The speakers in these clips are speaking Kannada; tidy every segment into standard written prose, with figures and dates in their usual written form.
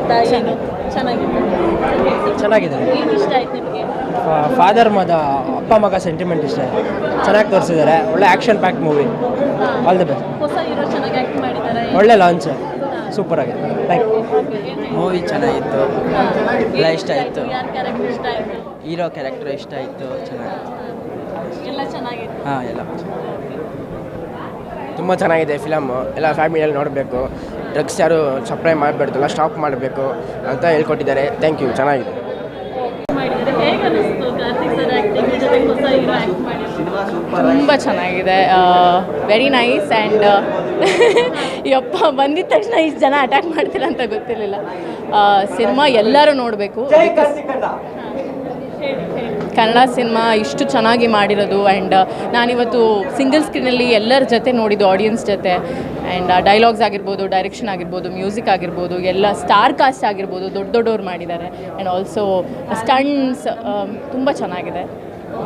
ಅಂತ ಏನು ಚೆನ್ನಾಗಿದೆ. ಏನು ಇಷ್ಟ ಆಯ್ತು ನಿಮಗೆ? ಫಾದರ್ ಅಪ್ಪ ಮಗ ಸೆಂಟಿಮೆಂಟ್ ಇಷ್ಟ ಚೆನ್ನಾಗಿ ತೋರಿಸಿದ್ದಾರೆ. ಒಳ್ಳೆ action pack movie. All the best. ಹೊಸ ಹೀರೋ ಚೆನ್ನಾಗಿ ಆ್ಯಕ್ಟ್ ಮಾಡಿದ್ದಾರೆ. ಒಳ್ಳೆ ಲಾಂಚ್, ಸೂಪರ್ ಆಗಿದೆ. Thank you. ಮೂವಿ ಚೆನ್ನಾಗಿತ್ತು, ಎಲ್ಲ ಇಷ್ಟ ಆಯಿತು. ಯಾರ ಕ್ಯಾರೆಕ್ಟರ್ ಇಷ್ಟ ಆಯಿತು? ಹೀರೋ ಕ್ಯಾರೆಕ್ಟರ್ ಇಷ್ಟ ಆಯಿತು, ಚೆನ್ನಾಗಿತ್ತು. ಎಲ್ಲ ಚೆನ್ನಾಗಿತ್ತು. ಹಾಂ, ಎಲ್ಲ ತುಂಬ ಚೆನ್ನಾಗಿದೆ ಫಿಲಮು. ಎಲ್ಲ ಫ್ಯಾಮಿಲಿಯಲ್ಲಿ ನೋಡಬೇಕು. ಡ್ರಗ್ಸ್ ಯಾರು ಸಪ್ಲೈ ಮಾಡಬಾರ್ದು, ಎಲ್ಲ ಸ್ಟಾಪ್ ಮಾಡಬೇಕು ಅಂತ ಹೇಳ್ಕೊಟ್ಟಿದ್ದಾರೆ. Thank you. ಚೆನ್ನಾಗಿದೆ. ಹೇಗೆ ಅನಿಸ್ತು ಕಾರ್ತಿಕ್ ಸರ್ ಆ್ಯಕ್ಟಿಂಗ್ ಜೊತೆ ಹೊಸ ಹೀರೋ ಆ್ಯಕ್ಟ್ ಮಾಡಿದ್ರು? ತುಂಬ ಚೆನ್ನಾಗಿದೆ, ವೆರಿ ನೈಸ್. ಆ್ಯಂಡ್ ಯಪ್ಪ ಬಂದಿದ್ದ ತಕ್ಷಣ ಇಷ್ಟು ಜನ ಅಟ್ಯಾಕ್ ಮಾಡ್ತೀರ ಅಂತ ಗೊತ್ತಿರಲಿಲ್ಲ. ಸಿನಿಮಾ ಎಲ್ಲರೂ ನೋಡಬೇಕು. ಕನ್ನಡ ಸಿನಿಮಾ ಇಷ್ಟು ಚೆನ್ನಾಗಿ ಮಾಡಿರೋದು. ಆ್ಯಂಡ್ ನಾನಿವತ್ತು ಸಿಂಗಲ್ ಸ್ಕ್ರೀನಲ್ಲಿ ಎಲ್ಲರ ಜೊತೆ ನೋಡಿದ್ದು, ಆಡಿಯನ್ಸ್ ಜೊತೆ. ಆ್ಯಂಡ್ ಡೈಲಾಗ್ಸ್ ಆಗಿರ್ಬೋದು, ಡೈರೆಕ್ಷನ್ ಆಗಿರ್ಬೋದು, ಮ್ಯೂಸಿಕ್ ಆಗಿರ್ಬೋದು, ಎಲ್ಲ ಸ್ಟಾರ್ ಕಾಸ್ಟ್ ಆಗಿರ್ಬೋದು, ದೊಡ್ಡವ್ರು ಮಾಡಿದ್ದಾರೆ. ಆ್ಯಂಡ್ ಆಲ್ಸೋ ಸ್ಟಂಟ್ಸ್ ತುಂಬ ಚೆನ್ನಾಗಿದೆ.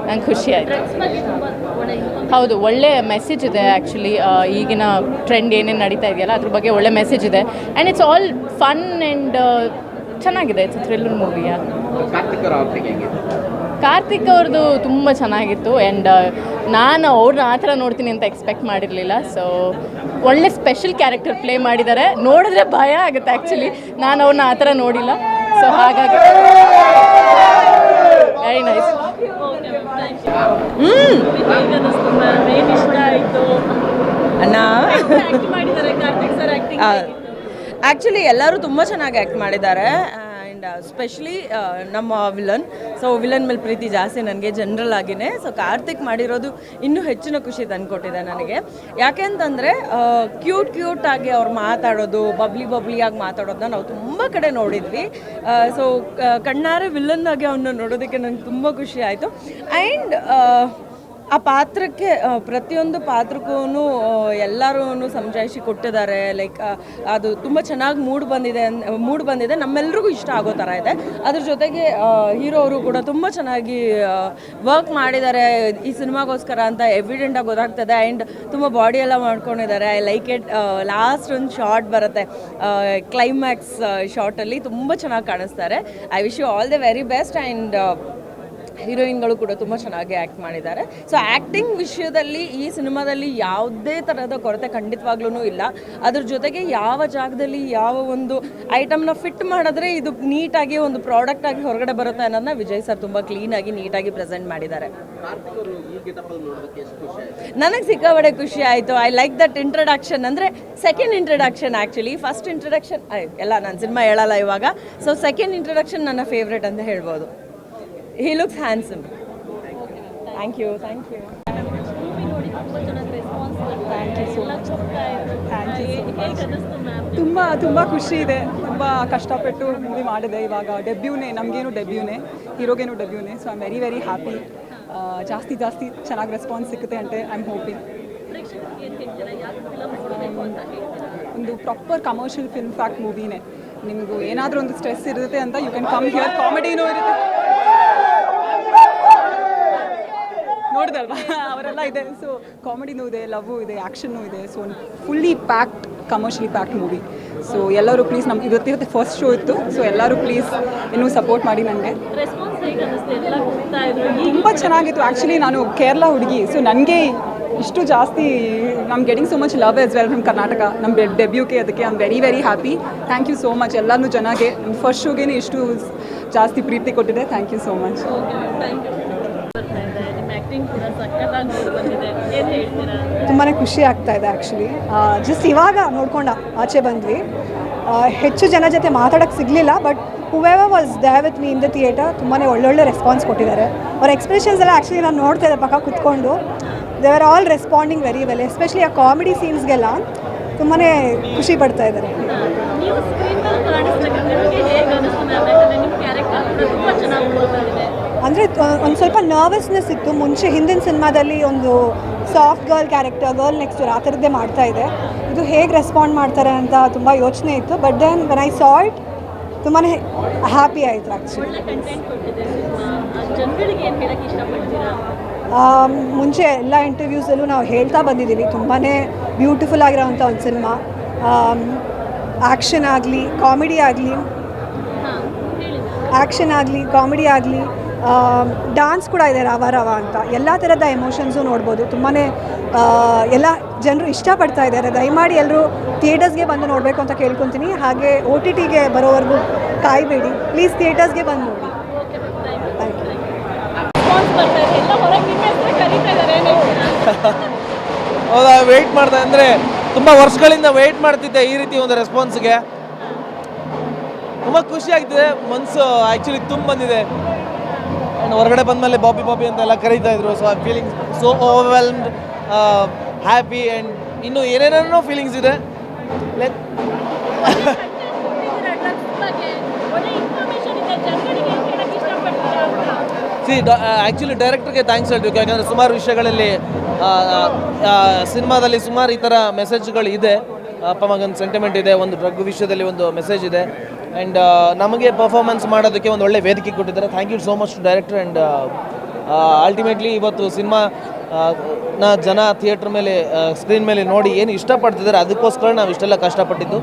ನಂಗೆ ಖುಷಿ ಆಯಿತು. ಹೌದು, ಒಳ್ಳೆ ಮೆಸೇಜ್ ಇದೆ ಆ್ಯಕ್ಚುಲಿ. ಈಗಿನ ಟ್ರೆಂಡ್ ಏನೇನು ನಡೀತಾ ಇದೆಯಲ್ಲ ಅದ್ರ ಬಗ್ಗೆ ಒಳ್ಳೆ ಮೆಸೇಜ್ ಇದೆ. And it's all fun and ಚೆನ್ನಾಗಿದೆ. ಇಟ್ಸ್ ಥ್ರಿಲ್ಲರ್ ಮೂವಿಯ. ಕಾರ್ತಿಕ್ ಅವ್ರದ್ದು ತುಂಬ ಚೆನ್ನಾಗಿತ್ತು. ಆ್ಯಂಡ್ ನಾನು ಅವ್ರನ್ನ ಆ ಥರ ನೋಡ್ತೀನಿ ಅಂತ ಎಕ್ಸ್ಪೆಕ್ಟ್ ಮಾಡಿರಲಿಲ್ಲ. ಸೊ ಒಳ್ಳೆ ಸ್ಪೆಷಲ್ ಕ್ಯಾರೆಕ್ಟರ್ ಪ್ಲೇ ಮಾಡಿದ್ದಾರೆ. ನೋಡಿದ್ರೆ ಭಯ ಆಗುತ್ತೆ ಆ್ಯಕ್ಚುಲಿ. ನಾನು ಅವ್ರನ್ನ ಆ ಥರ ನೋಡಿಲ್ಲ. ಸೊ ಹಾಗಾಗಿ ವೆರಿ ನೈಸ್. ಇಷ್ಟ ಆಯಿತು ಅಣ್ಣ. ಆ್ಯಕ್ಟ್ ಮಾಡಿದ್ದಾರೆ ಕಾರ್ತಿಕ್ ಸರ್ ಆ್ಯಕ್ಟಿಂಗ್. ಆ್ಯಕ್ಚುಲಿ ಎಲ್ಲರೂ ತುಂಬ ಚೆನ್ನಾಗಿ ಆ್ಯಕ್ಟ್ ಮಾಡಿದ್ದಾರೆ. ಆ್ಯಂಡ್ ಸ್ಪೆಷಲಿ ನಮ್ಮ ವಿಲನ್. ಸೊ ವಿಲನ್ ಮೇಲೆ ಪ್ರೀತಿ ಜಾಸ್ತಿ ನನಗೆ ಜನರಲ್ ಆಗಿನೇ. ಸೊ ಕಾರ್ತಿಕ್ ಮಾಡಿರೋದು ಇನ್ನೂ ಹೆಚ್ಚಿನ ಖುಷಿ ತಂದುಕೊಟ್ಟಿದೆ ನನಗೆ. ಯಾಕೆ ಅಂತಂದರೆ ಕ್ಯೂಟಾಗಿ ಅವ್ರು ಮಾತಾಡೋದು, ಬಬ್ಲಿಯಾಗಿ ಮಾತಾಡೋದನ್ನ ನಾವು ತುಂಬ ಕಡೆ ನೋಡಿದ್ವಿ. ಸೊ ಕಣ್ಣಾರೆ ವಿಲನ್ ಆಗಿ ಅವನ್ನ ನೋಡೋದಕ್ಕೆ ನನಗೆ ತುಂಬ ಖುಷಿ ಆಯಿತು. ಆ್ಯಂಡ್ ಆ ಪಾತ್ರಕ್ಕೆ ಪ್ರತಿಯೊಂದು ಪಾತ್ರಕ್ಕೂ ಎಲ್ಲರೂ ಸಮಜಾಯಿಷಿ ಕೊಟ್ಟಿದ್ದಾರೆ. ಲೈಕ್ ಅದು ತುಂಬ ಚೆನ್ನಾಗಿ ಮೂಡ್ ಬಂದಿದೆ, ನಮ್ಮೆಲ್ರಿಗೂ ಇಷ್ಟ ಆಗೋ ಥರ ಇದೆ. ಅದ್ರ ಜೊತೆಗೆ ಹೀರೋ ಅವರು ಕೂಡ ತುಂಬ ಚೆನ್ನಾಗಿ ವರ್ಕ್ ಮಾಡಿದ್ದಾರೆ ಈ ಸಿನಿಮಾಗೋಸ್ಕರ ಅಂತ ಎವಿಡೆಂಟಾಗಿ ಗೊತ್ತಾಗ್ತದೆ. ಆ್ಯಂಡ್ ತುಂಬ ಬಾಡಿ ಎಲ್ಲ ಮಾಡ್ಕೊಂಡಿದ್ದಾರೆ. I like it. ಲಾಸ್ಟ್ ಒಂದು ಶಾರ್ಟ್ ಬರುತ್ತೆ, ಕ್ಲೈಮ್ಯಾಕ್ಸ್ ಶಾರ್ಟಲ್ಲಿ ತುಂಬ ಚೆನ್ನಾಗಿ ಕಾಣಿಸ್ತಾರೆ. I wish you all the very best. And ಹೀರೋಯಿನ್ಗಳು ಕೂಡ ತುಂಬ ಚೆನ್ನಾಗಿ ಆ್ಯಕ್ಟ್ ಮಾಡಿದ್ದಾರೆ. ಸೊ ಆ್ಯಕ್ಟಿಂಗ್ ವಿಷಯದಲ್ಲಿ ಈ ಸಿನಿಮಾದಲ್ಲಿ ಯಾವುದೇ ಥರದ ಕೊರತೆ ಖಂಡಿತವಾಗ್ಲೂ ಇಲ್ಲ. ಅದ್ರ ಜೊತೆಗೆ ಯಾವ ಜಾಗದಲ್ಲಿ ಯಾವ ಒಂದು ಐಟಮ್ನ ಫಿಟ್ ಮಾಡಿದ್ರೆ ಇದು ನೀಟಾಗಿ ಒಂದು ಪ್ರಾಡಕ್ಟ್ ಆಗಿ ಹೊರಗಡೆ ಬರುತ್ತೆ ಅನ್ನೋದನ್ನ ವಿಜಯ್ ಸರ್ ತುಂಬ ಕ್ಲೀನಾಗಿ ನೀಟಾಗಿ ಪ್ರೆಸೆಂಟ್ ಮಾಡಿದ್ದಾರೆ. ನನಗೆ ಸಿಕ್ಕಾಪಟ್ಟೆ ಖುಷಿ ಆಯಿತು. I like that introduction. ಅಂದರೆ second introduction actually. First introduction ಎಲ್ಲ ನಾನು ಸಿನಿಮಾ ಹೇಳಲ್ಲ ಇವಾಗ. ಸೊ ಸೆಕೆಂಡ್ ಇಂಟ್ರಡಕ್ಷನ್ ನನ್ನ ಫೇವ್ರೇಟ್ ಅಂತ ಹೇಳ್ಬೋದು. He looks handsome. Thank you. ತುಂಬ ಖುಷಿ ಇದೆ. ತುಂಬ ಕಷ್ಟಪಟ್ಟು ಮೂವಿ ಮಾಡಿದೆ. ಇವಾಗ ಡೆಬ್ಯೂನೇ, ನಮಗೇನು ಡೆಬ್ಯೂನೇ, ಹೀರೋಗೇನು ಡೆಬ್ಯೂನೇ. So I am very very happy. ಜಾಸ್ತಿ ಚೆನ್ನಾಗಿ ರೆಸ್ಪಾನ್ಸ್ ಸಿಗುತ್ತೆ ಅಂತ ಐ ಆಮ್ ಹೋಪಿಂಗ್. ಒಂದು ಪ್ರಾಪರ್ ಕಮರ್ಷಿಯಲ್ ಫಿಲ್ಮ್ ಫ್ಯಾಕ್ಟ್ ಮೂವಿನೇ. ನಿಮಗೂ ಏನಾದರೂ ಒಂದು ಸ್ಟ್ರೆಸ್ ಇರುತ್ತೆ ಅಂತ ಯು ಕ್ಯಾನ್ ಕಮ್ ಹಿಯರ್. ಕಾಮಿಡಿನೂ ಇರುತ್ತೆ, ನೋಡಿದಲ್ವಾ ಅವರೆಲ್ಲ ಇದೆ. ಸೊ ಕಾಮಿಡಿನೂ ಇದೆ, ಲವ್ವು ಇದೆ, ಆ್ಯಕ್ಷನ್ನೂ ಇದೆ. ಸೊ ಒಂದು fully packed, commercially packed movie. So ಎಲ್ಲರೂ ಪ್ಲೀಸ್, ನಮ್ಗೆ ಇವತ್ತಿರುತ್ತೆ ಫಸ್ಟ್ ಶೋ ಇತ್ತು. ಸೊ ಎಲ್ಲರೂ ಪ್ಲೀಸ್ ಇನ್ನೂ ಸಪೋರ್ಟ್ ಮಾಡಿ ನನಗೆ. ತುಂಬ ಚೆನ್ನಾಗಿತ್ತು. ಆ್ಯಕ್ಚುಲಿ ನಾನು ಕೇರಳ ಹುಡುಗಿ. ಸೊ ನನಗೆ ಇಷ್ಟು ಜಾಸ್ತಿ ನಮ್ getting so much love as well from Karnataka. ನಮ್ಮ ಡೆಬ್ಯೂಗೆ ಅದಕ್ಕೆ I am very very happy. Thank you so much ಎಲ್ಲರೂ ಜನಗೆ. ಫಸ್ಟ್ ಶೋಗೆ ಇಷ್ಟು ಜಾಸ್ತಿ ಪ್ರೀತಿ ಕೊಟ್ಟಿದೆ. Thank you so much. ತುಂಬಾ ಖುಷಿ ಆಗ್ತಾ ಇದೆ ಆ್ಯಕ್ಚುಲಿ. ಜಸ್ಟ್ ಇವಾಗ ನೋಡ್ಕೊಂಡು ಆಚೆ ಬಂದ್ವಿ. ಹೆಚ್ಚು ಜನ ಜೊತೆ ಮಾತಾಡೋಕ್ಕೆ ಸಿಗಲಿಲ್ಲ. But whoever was there with me in the theatre ತುಂಬಾ ಒಳ್ಳೊಳ್ಳೆ ರೆಸ್ಪಾನ್ಸ್ ಕೊಟ್ಟಿದ್ದಾರೆ. ಅವ್ರ ಎಕ್ಸ್ಪ್ರೆಷನ್ಸ್ ಎಲ್ಲ ಆ್ಯಕ್ಚುಲಿ ನಾನು ನೋಡ್ತಾ ಇದ್ದೆ ಪಕ್ಕ ಕುತ್ಕೊಂಡು. They are all responding very well. Especially ಆ ಕಾಮಿಡಿ ಸೀನ್ಸ್ಗೆಲ್ಲ ತುಂಬಾ ಖುಷಿ ಪಡ್ತಾ ಇದ್ದಾರೆ. ಅಂದರೆ ಒಂದು ಸ್ವಲ್ಪ ನರ್ವಸ್ನೆಸ್ ಇತ್ತು ಮುಂಚೆ. ಹಿಂದಿನ ಸಿನಿಮಾದಲ್ಲಿ ಒಂದು soft character, girl next door ಆ ಥರದ್ದೇ ಮಾಡ್ತಾ ಇದೆ. ಇದು ಹೇಗೆ ರೆಸ್ಪಾಂಡ್ ಮಾಡ್ತಾರೆ ಅಂತ ತುಂಬ ಯೋಚನೆ ಇತ್ತು. But then when I saw it ತುಂಬಾ ಹ್ಯಾಪಿ ಆಯಿತು ಆ್ಯಕ್ಚುಲಿ. ಮುಂಚೆ ಎಲ್ಲ ಇಂಟರ್ವ್ಯೂಸಲ್ಲೂ ನಾವು ಹೇಳ್ತಾ ಬಂದಿದ್ದೀವಿ ತುಂಬಾ ಬ್ಯೂಟಿಫುಲ್ ಆಗಿರೋವಂಥ ಒಂದು ಸಿನಿಮಾ. ಆ್ಯಕ್ಷನ್ ಆಗಲಿ, ಕಾಮಿಡಿ ಆಗಲಿ, ಆ್ಯಕ್ಷನ್ ಆಗಲಿ ಕಾಮಿಡಿ ಆಗಲಿ ಡಾನ್ಸ್ ಕೂಡ ಇದೆ ರವ ರವ ಅಂತ ಎಲ್ಲ ಥರದ ಎಮೋಷನ್ಸು ನೋಡ್ಬೋದು. ತುಂಬಾ ಎಲ್ಲ ಜನರು ಇಷ್ಟಪಡ್ತಾ ಇದ್ದಾರೆ. ದಯಮಾಡಿ ಎಲ್ಲರೂ ಥಿಯೇಟರ್ಸ್ಗೆ ಬಂದು ನೋಡಬೇಕು ಅಂತ ಕೇಳ್ಕೊತೀನಿ. ಹಾಗೆ OTTಗೆ ಬರೋವರೆಗೂ ಕಾಯಬೇಡಿ, ಪ್ಲೀಸ್ ಥಿಯೇಟರ್ಸ್ಗೆ ಬಂದು ನೋಡಿ. Thank you. ರೆಸ್ಪಾನ್ಸ್ ಬರ್ತಾ ಇದೆ, ಎಲ್ಲ ಹೊರಗೆ ನಿಮ್ಮ ಹೆಸರು ಕರೀತಾ ಇದ್ದಾರೆ, ಏನು ಹೇಳ್ತೀರಾ? ಹೌದಾ, ವೆಯ್ಟ್ ಮಾಡ್ತಾ ಅಂದರೆ ತುಂಬ ವರ್ಷಗಳಿಂದ ವೆಯ್ಟ್ ಮಾಡ್ತಿದ್ದೆ ಈ ರೀತಿ ಒಂದು ರೆಸ್ಪಾನ್ಸ್ಗೆ. ತುಂಬ ಖುಷಿ ಆಗ್ತಿದೆ, ಮನಸ್ಸು ಆ್ಯಕ್ಚುಲಿ ತುಂಬ ಬಂದಿದೆ. ಆ್ಯಂಡ್ ಹೊರಗಡೆ ಬಂದಮೇಲೆ ಬಾಬಿ ಬಾಬಿ ಅಂತೆಲ್ಲ ಕರೀತಾ ಇದ್ರು. So I feeling so overwhelmed, happy and ಇನ್ನೂ ಏನೇನೇನೋ ಫೀಲಿಂಗ್ಸ್ ಇದೆ. ಲೈಕ್ ಆ್ಯಕ್ಚುಲಿ ಡೈರೆಕ್ಟರ್ಗೆ ಥ್ಯಾಂಕ್ಸ್ ಹೇಳ್ಬೇಕು. ಯಾಕಂದರೆ ಸುಮಾರು ವಿಷಯಗಳಲ್ಲಿ ಸಿನಿಮಾದಲ್ಲಿ ಸುಮಾರು ಈ ಥರ ಮೆಸೇಜ್ಗಳು ಇದೆ. ಅಪ್ಪ ಮಗನ ಸೆಂಟಿಮೆಂಟ್ ಇದೆ, ಒಂದು ಡ್ರಗ್ ವಿಷಯದಲ್ಲಿ ಒಂದು ಮೆಸೇಜ್ ಇದೆ. ಆ್ಯಂಡ್ ನಮಗೆ ಪರ್ಫಾರ್ಮೆನ್ಸ್ ಮಾಡೋದಕ್ಕೆ ಒಂದು ಒಳ್ಳೆ ವೇದಿಕೆ ಕೊಟ್ಟಿದ್ದಾರೆ. Thank you so much to director. And ultimately ಇವತ್ತು ಸಿನಿಮಾ ಜನ ಥಿಯೇಟ್ರ್ ಮೇಲೆ ಸ್ಕ್ರೀನ್ ಮೇಲೆ ನೋಡಿ ಏನು ಇಷ್ಟಪಡ್ತಿದ್ದಾರೆ, ಅದಕ್ಕೋಸ್ಕರ ನಾವು ಇಷ್ಟೆಲ್ಲ ಕಷ್ಟಪಟ್ಟಿದ್ದು.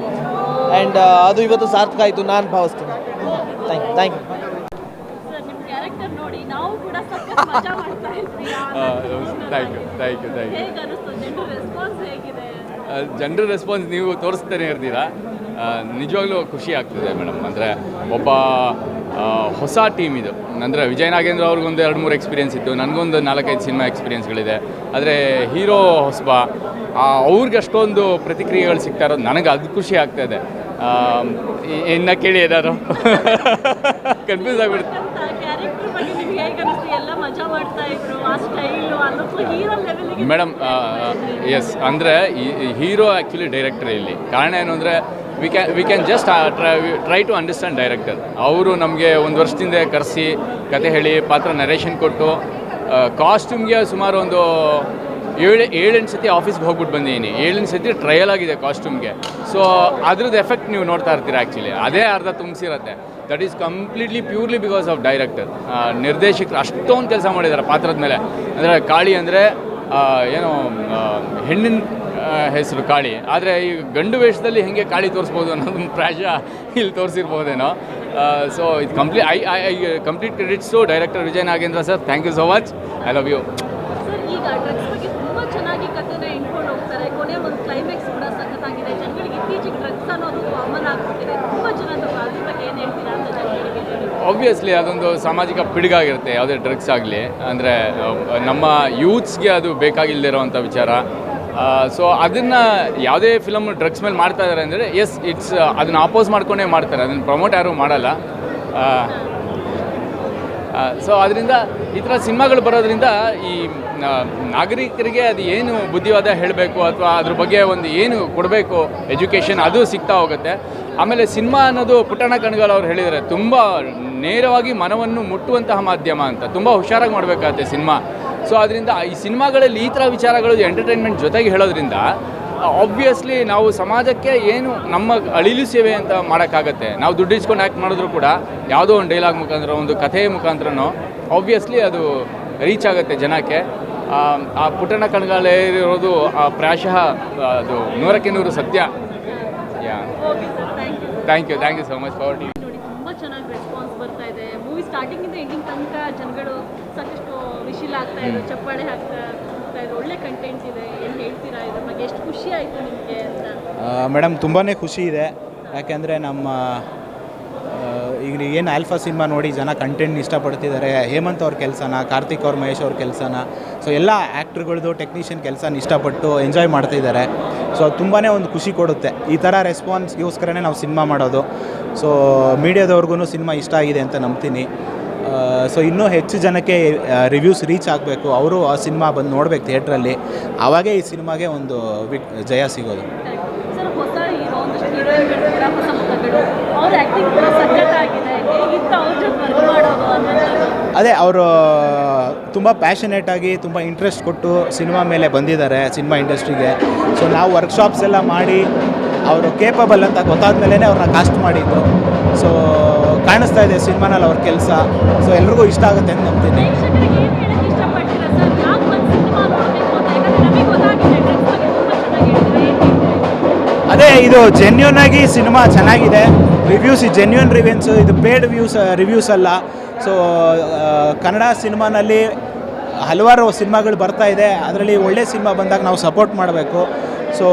ಆ್ಯಂಡ್ ಅದು ಇವತ್ತು ಸಾರ್ಥಕ ಆಯಿತು ನಾನು ಭಾವಿಸ್ತೀನಿ. Thank you. ಸರ್, ನಿಮ್ಮ ಕ್ಯಾರೆಕ್ಟರ್ ನೋಡಿ ನಾವು ಕೂಡ ಸಖತ್ ಮಜಾ ಮಾಡ್ತಾ ಇದ್ವಿ. Thank you. ಹೇಗೆ ಅನಿಸ್ತು? ಜನರ ರೆಸ್ಪಾನ್ಸ್ ಹೇಗಿದೆ? ಜನರ ರೆಸ್ಪಾನ್ಸ್ ನೀವು ತೋರಿಸ್ತಾನೆ ಇರ್ತೀರಾ, ನಿಜವಾಗ್ಲೂ ಖುಷಿ ಆಗ್ತಿದೆ ಮೇಡಮ್. ಅಂದರೆ ಒಬ್ಬ ಹೊಸ ಟೀಮ್ ಇದು. ಅಂದರೆ ವಿಜಯ್ ನಾಗೇಂದ್ರ ಅವ್ರಿಗೊಂದು 2-3 ಎಕ್ಸ್ಪೀರಿಯೆನ್ಸ್ ಇತ್ತು, ನನಗೊಂದು 4-5 ಸಿನಿಮಾ ಎಕ್ಸ್ಪೀರಿಯೆನ್ಸ್ಗಳಿದೆ. ಆದರೆ ಹೀರೋ ಹೊಸಬ, ಅವ್ರಿಗೆ ಅಷ್ಟೊಂದು ಪ್ರತಿಕ್ರಿಯೆಗಳು ಸಿಗ್ತಾ ಇರೋದು ನನಗೆ ಅದು ಖುಷಿ ಆಗ್ತಾಯಿದೆ. ಇನ್ನು ಕೇಳಿ ಏನಾರು ಕನ್ಫ್ಯೂಸ್ ಆಗಿಬಿಡುತ್ತೆ. ಕ್ಯಾರೆಕ್ಟರ್ ಬಗ್ಗೆ ನಿಮ್ಗೆ ಹೇಗೆ ಅನಿಸ್ತು? ಎಲ್ಲ ಮಜಾ ಮಾಡ್ತಾ ಇದ್ರು, ಆ ಸ್ಟೈಲು ಅದಕ್ಕೂ ಹೀರೋ ಲೆವೆಲ್ಗೆ. ಮೇಡಮ್ ಎಸ್, ಅಂದರೆ ಈ ಹೀರೋ ಆ್ಯಕ್ಚುಲಿ ಡೈರೆಕ್ಟರ್ ಇಲ್ಲಿ. ಕಾರಣ ಏನು ಅಂದರೆ we can just try to understand director. ಅವರು ನಮಗೆ 1 ವರ್ಷದಿಂದ ಕರೆಸಿ ಕತೆ ಹೇಳಿ ಪಾತ್ರ ನರೇಷನ್ ಕೊಟ್ಟು ಕಾಸ್ಟ್ಯೂಮ್ಗೆ ಸುಮಾರು ಒಂದು 7-8 ಸತಿ ಆಫೀಸ್ಗೆ ಹೋಗ್ಬಿಟ್ಟು ಬಂದಿದ್ದೀನಿ. 7 ಸತಿ ಟ್ರಯಲ್ ಆಗಿದೆ ಕಾಸ್ಟ್ಯೂಮ್ಗೆ. ಸೊ ಅದ್ರದ್ದು ಎಫೆಕ್ಟ್ ನೀವು ನೋಡ್ತಾ ಇರ್ತೀರ. ಆ್ಯಕ್ಚುಲಿ ಅದೇ ಅರ್ಧ ತುಂಬಿಸಿರುತ್ತೆ. That is completely purely because of director. ನಿರ್ದೇಶಕರು ಅಷ್ಟೊಂದು ಕೆಲಸ ಮಾಡಿದ್ದಾರೆ ಪಾತ್ರದ ಮೇಲೆ. ಅಂದರೆ ಕಾಳಿ ಅಂದರೆ ಏನೋ ಹೆಣ್ಣಿನ ಹೆಸರು ಕಾಳಿ, ಆದರೆ ಈ ಗಂಡು ವೇಷದಲ್ಲಿ ಹೇಗೆ ಕಾಳಿ ತೋರಿಸ್ಬೋದು ಅನ್ನೋದು ಪ್ರಾಯಶಃ ಇಲ್ಲಿ ತೋರಿಸಿರ್ಬೋದೇನೋ. ಸೊ ಇದು complete credits to director Vijay Nagendra sir. Thank you so much. I love you. Sir, ಈಗ ಡ್ರಗ್ಸ್ ಬಗ್ಗೆ ತುಂಬ ಚೆನ್ನಾಗಿ ಕಥೆನ ಇಟ್ಕೊಂಡು ಹೋಗ್ತಾರೆ. ಕೊನೆ ಒಂದು ಕ್ಲೈಮ್ಯಾಕ್ಸ್ ಕೂಡ ಸಖತ್ತಾಗಿದೆ. ಜನಗಳಿಗೆ ಇತ್ತೀಚೆಗೆ ಡ್ರಗ್ಸ್ ಅನ್ನೋದು ಕಾಮನ್ ಆಗ್ಬಿಟ್ಟಿದೆ. ತುಂಬ ಜನ ಅದ್ರ ಬಗ್ಗೆ ಏನು ಹೇಳ್ತೀರಾ ಅಂತ ಜನಗಳಿಗೆ? ಆಬ್ವಿಯಸ್ಲಿ ಅದೊಂದು ಸಾಮಾಜಿಕ ಪಿಡುಗಾಗಿರುತ್ತೆ ಯಾವುದೇ ಡ್ರಗ್ಸ್ ಆಗಲಿ. ಅಂದರೆ ನಮ್ಮ ಯೂತ್ಸ್ಗೆ ಅದು ಬೇಕಾಗಿಲ್ಲದಿರೋವಂಥ ವಿಚಾರ. ಸೊ ಅದನ್ನು ಯಾವುದೇ ಫಿಲಮ್ ಡ್ರಗ್ಸ್ ಮೇಲೆ ಮಾಡ್ತಾ ಇದ್ದಾರೆ ಅಂದರೆ ಎಸ್, ಇಟ್ಸ್ ಅದನ್ನು ಅಪೋಸ್ ಮಾಡ್ಕೊಂಡೇ ಮಾಡ್ತಾರೆ, ಅದನ್ನು ಪ್ರಮೋಟ್ ಯಾರೂ ಮಾಡಲ್ಲ. ಸೊ ಅದರಿಂದ ಈ ಥರ ಸಿನಿಮಾಗಳು ಬರೋದ್ರಿಂದ ಈ ನಾಗರಿಕರಿಗೆ ಅದು ಏನು ಬುದ್ಧಿವಾದ ಹೇಳಬೇಕು ಅಥವಾ ಅದ್ರ ಬಗ್ಗೆ ಒಂದು ಏನು ಕೊಡಬೇಕು ಎಜುಕೇಷನ್, ಅದು ಸಿಗ್ತಾ ಹೋಗುತ್ತೆ. ಆಮೇಲೆ ಸಿನಿಮಾ ಅನ್ನೋದು ಪುಟ್ಟಣ್ಣ ಕಣಗಾಲ್ ಅವ್ರು ಹೇಳಿದ್ದಾರೆ, ತುಂಬ ನೇರವಾಗಿ ಮನವನ್ನು ಮುಟ್ಟುವಂತಹ ಮಾಧ್ಯಮ ಅಂತ. ತುಂಬ ಹುಷಾರಾಗಿ ಮಾಡಬೇಕಾಗತ್ತೆ ಸಿನಿಮಾ. ಸೊ ಅದರಿಂದ ಈ ಸಿನಿಮಾಗಳಲ್ಲಿ ಈ ಥರ ವಿಚಾರಗಳು ಎಂಟರ್ಟೈನ್ಮೆಂಟ್ ಜೊತೆಗೆ ಹೇಳೋದ್ರಿಂದ ಆಬ್ವಿಯಸ್ಲಿ ನಾವು ಸಮಾಜಕ್ಕೆ ಏನು ನಮ್ಮ ಅಳಿಲು ಸೇವೆ ಅಂತ ಮಾಡೋಕ್ಕಾಗತ್ತೆ. ನಾವು ದುಡ್ಡು ಇಸ್ಕೊಂಡು ಆ್ಯಕ್ಟ್ ಮಾಡಿದ್ರು ಕೂಡ ಯಾವುದೋ ಒಂದು ಡೈಲಾಗ್ ಮುಖಾಂತರ, ಒಂದು ಕಥೆಯ ಮುಖಾಂತರನೋ ಆಬ್ವಿಯಸ್ಲಿ ಅದು ರೀಚ್ ಆಗುತ್ತೆ ಜನಕ್ಕೆ. ಆ ಪುಟ್ಟಣ್ಣ ಕಣಗಾಲ್ ಇರೋದು ಪ್ರಾಯಶಃ ಅದು 100ಕ್ಕೆ 100 ಸತ್ಯ. Thank you so much for TV. ನೋಡಿ, ತುಂಬ ಚೆನ್ನಾಗಿ ರೆಸ್ಪಾನ್ಸ್ ಬರ್ತಾ ಇದೆ. ಮೂವಿ ಸ್ಟಾರ್ಟಿಂಗಿಂದ ಎಂಡಿಂಗ್ ತನಕ ಜನಗಳು ಸಾಕಷ್ಟು ವಿಶಿಲ್ ಆಗ್ತಾ ಇದ್ರು, ಚಪ್ಪಾಳೆ ಹಾಕ್ತಾ ಇದ್ರು. ಒಳ್ಳೆ ಕಂಟೆಂಟ್ ಇದೆ. ಏನು ಹೇಳ್ತೀರಾ ಇದ್ರ ಬಗ್ಗೆ? ಎಷ್ಟು ಖುಷಿ ಆಯಿತು ನಿಮಗೆ ಅಂತ? ಮೇಡಮ್ ತುಂಬಾ ಖುಷಿ ಇದೆ. ಯಾಕೆಂದರೆ ನಮ್ಮ ಈಗ ಏನು ಆಲ್ಫಾ ಸಿನಿಮಾ ನೋಡಿ ಜನ ಕಂಟೆಂಟ್ ಇಷ್ಟಪಡ್ತಿದ್ದಾರೆ. ಹೇಮಂತ್ ಅವ್ರ ಕೆಲಸನ, ಕಾರ್ತಿಕ್ ಅವ್ರ, ಮಹೇಶ್ ಅವ್ರ ಕೆಲಸನ, ಸೊ ಎಲ್ಲ ಆ್ಯಕ್ಟ್ರುಗಳ್ದು ಟೆಕ್ನಿಷಿಯನ್ ಕೆಲಸನ ಇಷ್ಟಪಟ್ಟು ಎಂಜಾಯ್ ಮಾಡ್ತಿದ್ದಾರೆ. ಸೊ ತುಂಬಾ ಒಂದು ಖುಷಿ ಕೊಡುತ್ತೆ. ಈ ಥರ ರೆಸ್ಪಾನ್ಸ್ಗೋಸ್ಕರನೇ ನಾವು ಸಿನಿಮಾ ಮಾಡೋದು. ಸೊ ಮೀಡಿಯಾದವ್ರಿಗೂ ಸಿನಿಮಾ ಇಷ್ಟ ಆಗಿದೆ ಅಂತ ನಂಬ್ತೀನಿ. ಸೊ ಇನ್ನೂ ಹೆಚ್ಚು ಜನಕ್ಕೆ ರಿವ್ಯೂಸ್ ರೀಚ್ ಆಗಬೇಕು. ಅವರು ಆ ಸಿನಿಮಾ ಬಂದು ನೋಡ್ಬೇಕು ಥಿಯೇಟ್ರಲ್ಲಿ. ಆವಾಗೇ ಈ ಸಿನಿಮಾಗೆ ಒಂದು ಜಯ ಸಿಗೋದು. ಸರ್, ಹೊಸ ಹೀರೋ, ಒಂದಷ್ಟು ಹೀರೋಯಿನ್ಗಳು ಕೂಡ ಹೊಸ ಮುಖಗಳು, ಅವ್ರ ಆ್ಯಕ್ಟಿಂಗ್ ಕೂಡ ಸಖತ್ತಾಗಿದೆ. ಹೇಗಿತ್ತು ಅವ್ರ ಜೊತೆ ವರ್ಕ್ ಮಾಡೋದು ಅನ್ನೋದು? ಅದೇ ಅವರು ತುಂಬ ಪ್ಯಾಷನೇಟಾಗಿ ತುಂಬ ಇಂಟ್ರೆಸ್ಟ್ ಕೊಟ್ಟು ಸಿನಿಮಾ ಮೇಲೆ ಬಂದಿದ್ದಾರೆ, ಸಿನಿಮಾ ಇಂಡಸ್ಟ್ರಿಗೆ. ಸೊ ನಾವು ವರ್ಕ್ಶಾಪ್ಸ್ ಎಲ್ಲ ಮಾಡಿ ಅವರು ಕೇಪಬಲ್ ಅಂತ ಗೊತ್ತಾದ ಮೇಲೇ ಅವ್ರನ್ನ ಕಾಸ್ಟ್ ಮಾಡಿದ್ದು. ಸೊ ಕಾಣಿಸ್ತಾ ಇದೆ ಸಿನಿಮಾನಲ್ಲಿ ಅವ್ರ ಕೆಲಸ. ಸೊ ಎಲ್ರಿಗೂ ಇಷ್ಟ ಆಗುತ್ತೆ ಅಂತ ನಂಬ್ತೀನಿ. ಪ್ರೇಕ್ಷಕರಿಗೆ ಏನು ಹೇಳಕ್ಕೆ ಇಷ್ಟಪಡ್ತೀರಾ ಸರ್? ಯಾಕೆ ಒಂದು ಸಿನಿಮಾ ನೋಡಬೇಕು ಅಂತ? ಯಾಕಂದರೆ ನಮಗೆ ಗೊತ್ತಾಗಿದೆ ಡ್ರಗ್ಸ್ ಬಗ್ಗೆ ತುಂಬ ಚೆನ್ನಾಗಿ ಹೇಳ್ತೀರಾ. ಅದೇ ಇದು ಜೆನ್ಯೂನ್ ಆಗಿ ಸಿನಿಮಾ ಚೆನ್ನಾಗಿದೆ. ರಿವ್ಯೂಸ್ ಈ ಜೆನ್ಯೂನ್ ರಿವ್ಯೂನ್ಸು, ಇದು ಪೇಯ್ಡ್ ರಿವ್ಯೂಸ್ ಅಲ್ಲ. ಸೊ ಕನ್ನಡ ಸಿನಿಮಾನಲ್ಲಿ ಹಲವಾರು ಸಿನಿಮಾಗಳು ಬರ್ತಾ ಇದೆ, ಅದರಲ್ಲಿ ಒಳ್ಳೆ ಸಿನಿಮಾ ಬಂದಾಗ ನಾವು ಸಪೋರ್ಟ್ ಮಾಡಬೇಕು. ಸೊ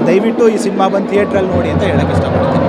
ದಯವಿಟ್ಟು ಈ ಸಿನಿಮಾ ಬಂದು ಥಿಯೇಟ್ರಲ್ಲಿ ನೋಡಿ ಅಂತ ಹೇಳೋಕ್ಕೆ ಇಷ್ಟಪಡ್ತೀನಿ.